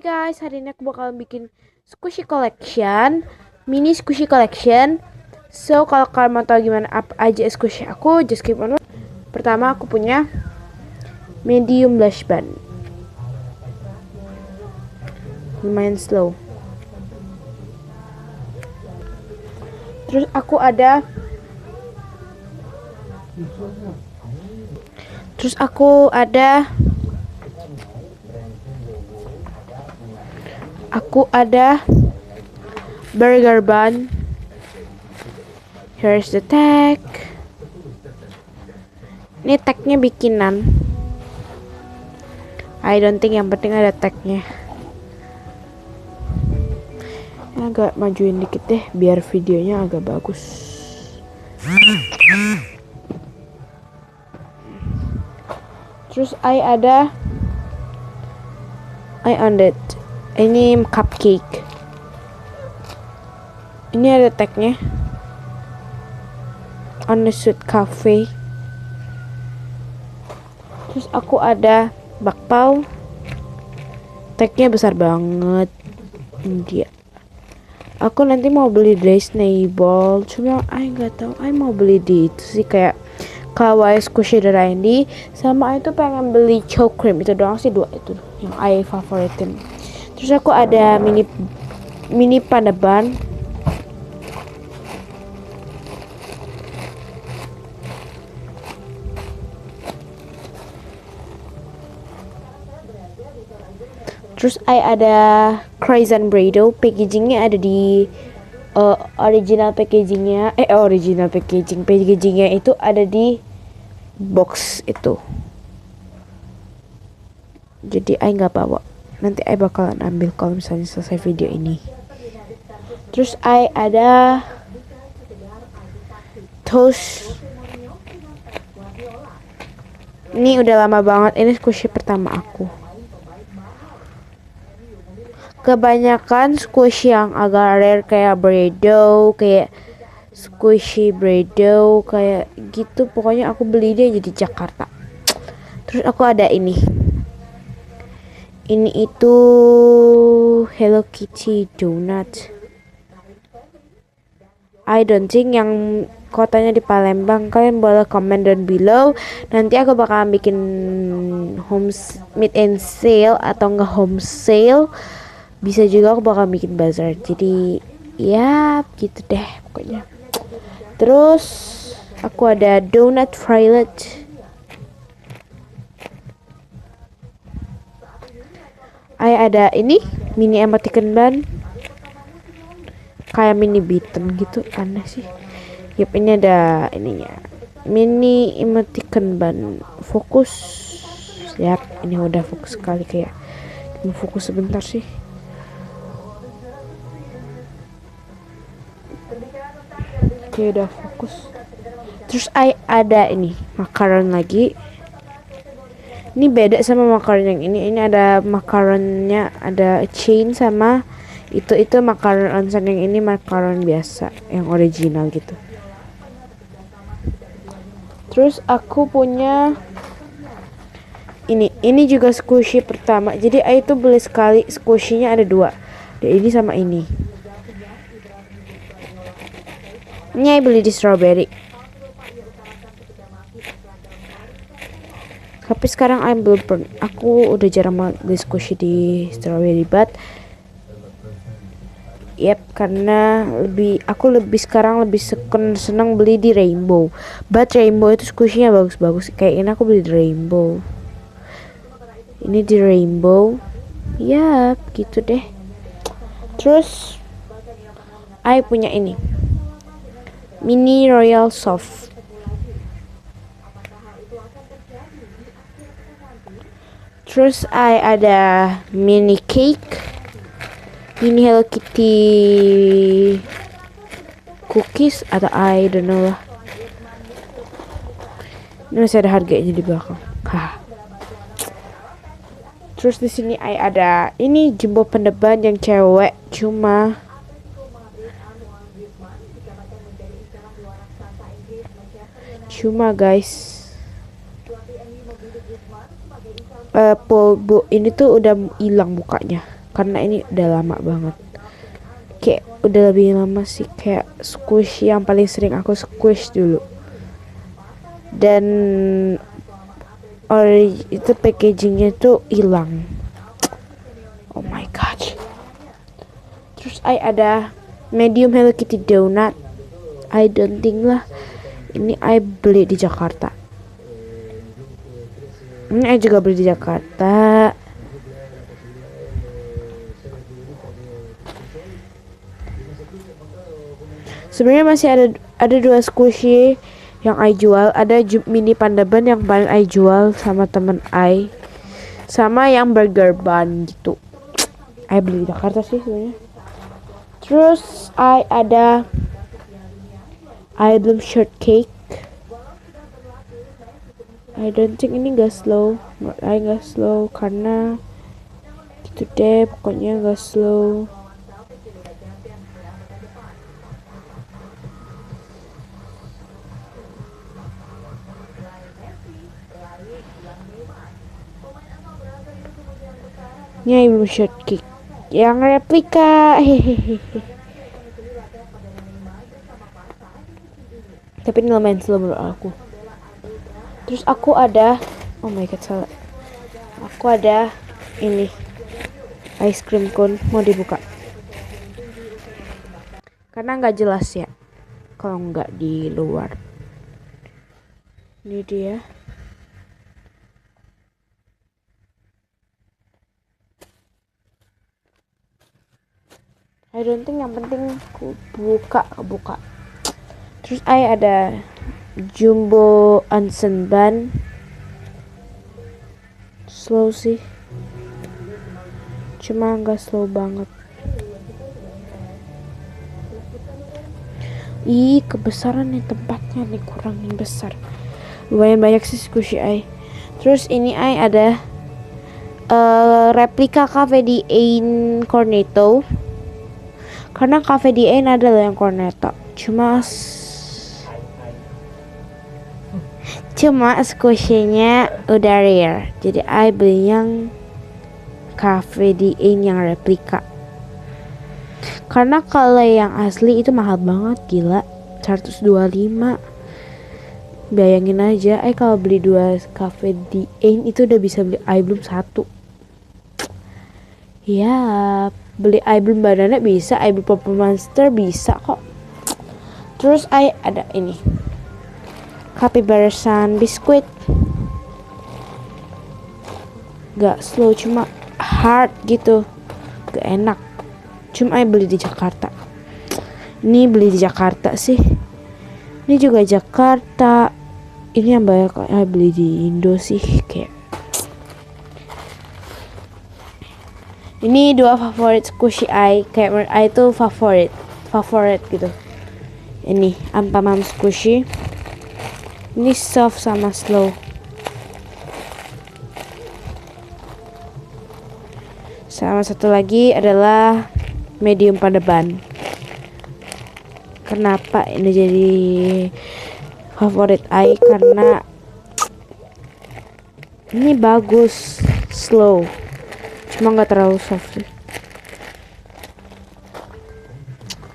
Guys, hari ini aku bakal bikin squishy collection, mini squishy collection. So, kalau kalian mau tahu gimana apa aja squishy aku, just keep on. Pertama, aku punya medium blush band. Lumayan slow. Terus aku ada burger bun. Here's the tag. Ini tagnya bikinan. I don't think, yang penting ada tagnya. Agak majuin dikit deh biar videonya agak bagus. Terus I on it. Ini cupcake. Ini ada tagnya. On the Sweet Cafe. Terus aku ada bakpao. Tagnya besar banget. Ini dia. Aku nanti mau beli dari Snailball, cuma nggak tahu. Mau beli di itu sih, kayak kawaii squishy dari Indi. Sama itu pengen beli choco cream, itu doang sih, dua itu yang favoritin. Terus aku ada mini panda bun. Terus ada croissant breado, packagingnya ada di original packagingnya itu ada di box itu. Jadi nggak bawa, nanti bakalan ambil kalau misalnya selesai video ini. Terus ada toast. Ini udah lama banget, ini squishy pertama aku. Kebanyakan squishy yang agak rare kayak breado, kayak squishy breado kayak gitu, pokoknya aku beli dia jadi Jakarta. Terus aku ada ini itu Hello Kitty donut. I don't think yang kotanya di Palembang. Kalian boleh komen down below, nanti aku bakalan bikin mid and sale atau enggak home sale. Bisa juga aku bakal bikin bazar. Jadi ya gitu deh pokoknya. Terus aku ada donut violet. Ada ini mini emoticon bun. Kayak mini bitten gitu, aneh sih. Yap, ini ada ininya. Mini emoticon bun. Fokus. Yap, ini udah fokus sekali, kayak mau fokus sebentar sih. Oke, udah fokus. Terus ada ini makaron lagi. Ini beda sama makaron yang ini. Ini ada makaronnya, ada chain sama itu makaron onsen. Yang ini makaron biasa, yang original gitu. Terus aku punya ini juga squishy pertama. Jadi itu beli sekali, squishy-nya ada dua. Ini sama ini. Ini beli di strawberry. Tapi sekarang aku udah jarang beli squishy di strawberry, but karena aku sekarang lebih senang beli di rainbow. But rainbow itu squishy-nya bagus-bagus. Kayak ini aku beli di rainbow. Ini di rainbow. Gitu deh. Terus punya ini mini royal soft. Terus ada mini cake. Ini Hello Kitty cookies atau I don't know lah. Ini masih ada harganya di belakang. Terus di sini ada ini jumbo pendeban yang cewek, cuma guys, ini tuh udah hilang mukanya. karena ini udah lama banget. Kayak udah lebih lama sih, kayak squish yang paling sering aku squish dulu. Dan itu packagingnya tuh hilang. Oh my god. Terus ada medium Hello Kitty donut. I don't think lah. Ini I beli di Jakarta. Ini I juga beli di Jakarta. Sebenarnya masih ada 2 squishy yang I jual. Ada mini panda ban yang paling I jual sama temen I. Sama yang burger bun gitu. I beli di Jakarta sih sebenarnya. Terus ada belum shortcake. I don't think ini gak slow. Menurut I gak slow karena gitu deh, pokoknya gak slow. Ini belum shortcake yang replika, hehehe. Tapi ini lumayan slow menurut aku. Terus aku ada, oh my god salah. Aku ada ini ice cream cone, mau dibuka karena nggak jelas ya kalau nggak di luar. Ini dia. I don't think, yang penting aku buka. Terus ada jumbo onsen bun. Slow sih, cuma nggak slow banget. Ih, kebesaran nih tempatnya nih, kurangin besar. Lumayan banyak sih squishy I. Terus ini I ada replika Cafe di Ain Cornetto. Karena Cafe di Ain ada loh yang Cornetto. Cuma squishy-nya udah rare. Jadi I beli yang Cafe di Ain yang replika. Karena kalau yang asli itu mahal banget, gila. 125. Bayangin aja, kalau beli 2 Cafe di Ain itu udah bisa beli I belum 1. Ya, beli I belum banana bisa, I belum Pop Monster bisa kok. Terus ada ini Capybara Sun biskuit. Gak slow, cuma hard gitu, gak enak. Cuma I beli di Jakarta. Ini beli di Jakarta sih. Ini juga Jakarta. Ini yang banyak I beli di Indo sih, kayak. Ini 2 favorit squishy I, kayak menurut I itu favorit gitu. Ini Ampamam squishy. Ini soft sama slow. Sama satu lagi adalah medium pada ban. Kenapa ini jadi favorit I? Karena ini bagus, slow, cuma nggak terlalu soft sih.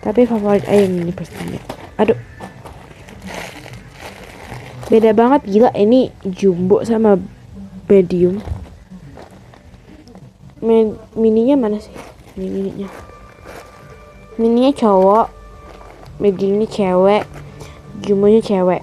Tapi favorit I yang ini pastinya. Aduh, beda banget, gila. Ini jumbo sama medium. Mininya mana sih? Mininya cowok, mediumnya cewek, jumbonya cewek.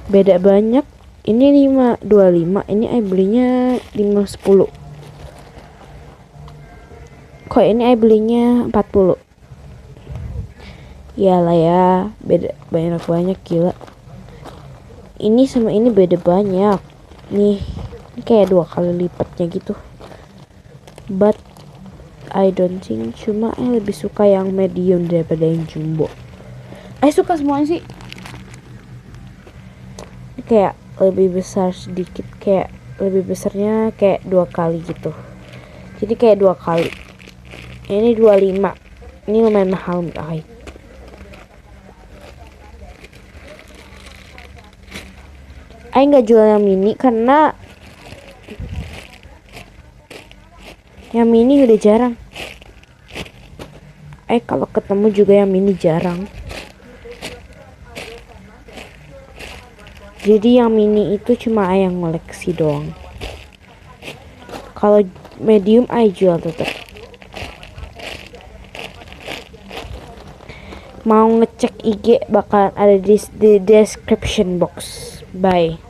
Beda banyak. Ini 525, ini I belinya 510. Kok ini I belinya 40. Iyalah ya, beda banyak gila. Ini sama ini beda banyak. Nih, ini kayak 2 kali lipatnya gitu. But I don't think, cuma I lebih suka yang medium daripada yang jumbo. I suka semuanya sih. Ini kayak lebih besar sedikit, kayak lebih besarnya kayak 2 kali gitu. Jadi kayak 2 kali. Ini 25. Ini lumayan mahal menurut Haii. Haii nggak jual yang mini karena yang mini udah jarang. Kalau ketemu juga yang mini jarang. Jadi yang mini itu cuma yang ngoleksi doang. Kalau medium jual tetap. Mau ngecek IG bakal ada di description box. Bye.